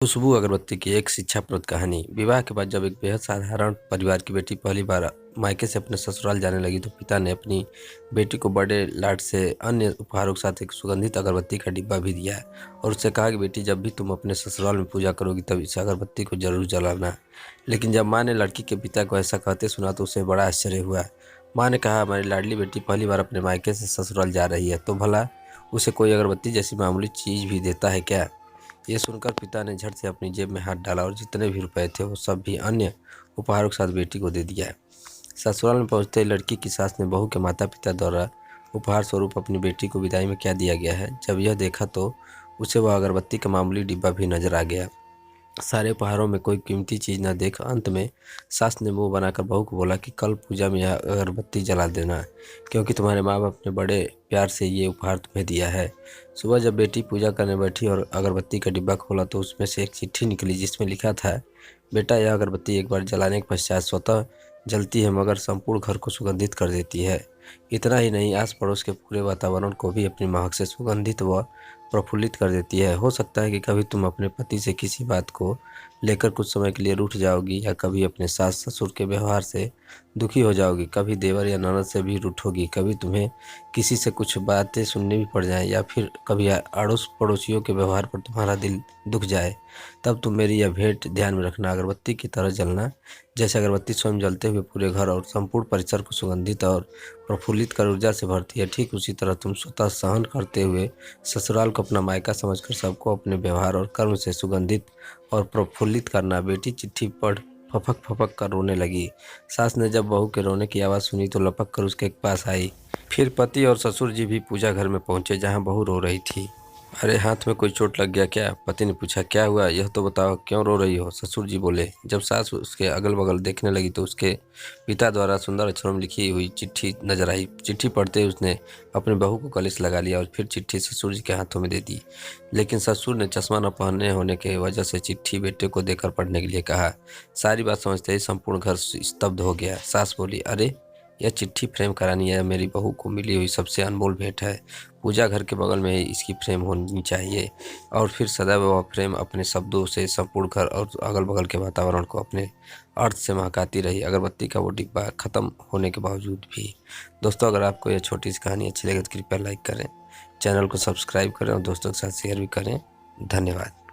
खुशबू अगरबत्ती की एक शिक्षाप्रद कहानी। विवाह के बाद जब एक बेहद साधारण परिवार की बेटी पहली बार मायके से अपने ससुराल जाने लगी तो पिता ने अपनी बेटी को बड़े लाड से अन्य उपहारों के साथ एक सुगंधित अगरबत्ती का डिब्बा भी दिया और उससे कहा कि बेटी, जब भी तुम अपने ससुराल में पूजा करोगी तब इस अगरबत्ती को जरूर जलाना। लेकिन जब माँ ने लड़की के पिता को ऐसा कहते सुना तो उसे बड़ा आश्चर्य हुआ। माँ ने कहा, हमारी लाडली बेटी पहली बार अपने मायके से ससुराल जा रही है तो भला उसे कोई अगरबत्ती जैसी मामूली चीज़ भी देता है क्या? ये सुनकर पिता ने झट से अपनी जेब में हाथ डाला और जितने भी रुपए थे वो सब भी अन्य उपहारों के साथ बेटी को दे दिया। ससुराल में पहुंचते ही लड़की की सास ने बहू के माता पिता द्वारा उपहार स्वरूप अपनी बेटी को विदाई में क्या दिया गया है, जब यह देखा तो उसे वह अगरबत्ती का मामूली डिब्बा भी नजर आ गया। सारे उपहारों में कोई कीमती चीज न देख अंत में सास ने मुंह बनाकर बहू को बोला कि कल पूजा में यह अगरबत्ती जला देना, क्योंकि तुम्हारे माँ बाप ने बड़े प्यार से ये उपहार तुम्हें दिया है। सुबह जब बेटी पूजा करने बैठी और अगरबत्ती का डिब्बा खोला तो उसमें से एक चिट्ठी निकली जिसमें लिखा था, बेटा, यह अगरबत्ती एक बार जलाने के पश्चात स्वतः जलती है मगर संपूर्ण घर को सुगंधित कर देती है। इतना ही नहीं, आस पड़ोस के पूरे वातावरण को भी अपनी महक से सुगंधित व प्रफुल्लित कर देती है। हो सकता है कि कभी तुम अपने पति से किसी बात को लेकर कुछ समय के लिए रूठ जाओगी, या कभी अपने सास ससुर के व्यवहार से दुखी हो जाओगी, कभी देवर या ननद से भी रूठोगी, कभी तुम्हें किसी से कुछ बातें सुननी भी पड़ जाए, या फिर कभी अड़ोस पड़ोसियों के व्यवहार पर तुम्हारा दिल दुख जाए। तब तुम मेरी यह भेंट ध्यान में रखना, अगरबत्ती की तरह जलना। जैसे अगरबत्ती स्वयं जलते हुए पूरे घर और संपूर्ण परिसर को सुगंधित और प्रफुल्लित कर ऊर्जा से भरती है, ठीक उसी तरह तुम स्वतः सहन करते हुए ससुराल को अपना मायका समझकर सबको अपने व्यवहार और कर्म से सुगंधित और प्रफुल्लित करना। बेटी चिट्ठी पढ़ फपक फपक कर रोने लगी। सास ने जब बहू के रोने की आवाज़ सुनी तो लपक कर उसके पास आई। फिर पति और ससुर जी भी पूजा घर में पहुंचे जहां बहू रो रही थी। अरे, हाथ में कोई चोट लग गया क्या? पति ने पूछा। क्या हुआ, यह तो बताओ, क्यों रो रही हो? ससुर जी बोले। जब सास उसके अगल बगल देखने लगी तो उसके पिता द्वारा सुंदर अक्षरों में लिखी हुई चिट्ठी नजर आई। चिट्ठी पढ़ते ही उसने अपनी बहू को कलिश लगा लिया और फिर चिट्ठी ससुर जी के हाथों में दे दी। लेकिन ससुर ने चश्मा न पहनने होने की वजह से चिट्ठी बेटे को देकर पढ़ने के लिए कहा। सारी बात समझते ही संपूर्ण घर स्तब्ध हो गया। सास बोली, अरे, यह चिट्ठी फ्रेम करानी है, मेरी बहू को मिली हुई सबसे अनमोल भेंट है। पूजा घर के बगल में ही इसकी फ्रेम होनी चाहिए और फिर सदैव वह फ्रेम अपने शब्दों से संपूर्ण घर और अगल बगल के वातावरण को अपने अर्थ से महकाती रही, अगरबत्ती का वो डिब्बा खत्म होने के बावजूद भी। दोस्तों, अगर आपको यह छोटी सी कहानी अच्छी लगे तो कृपया लाइक करें, चैनल को सब्सक्राइब करें और दोस्तों के साथ शेयर भी करें। धन्यवाद।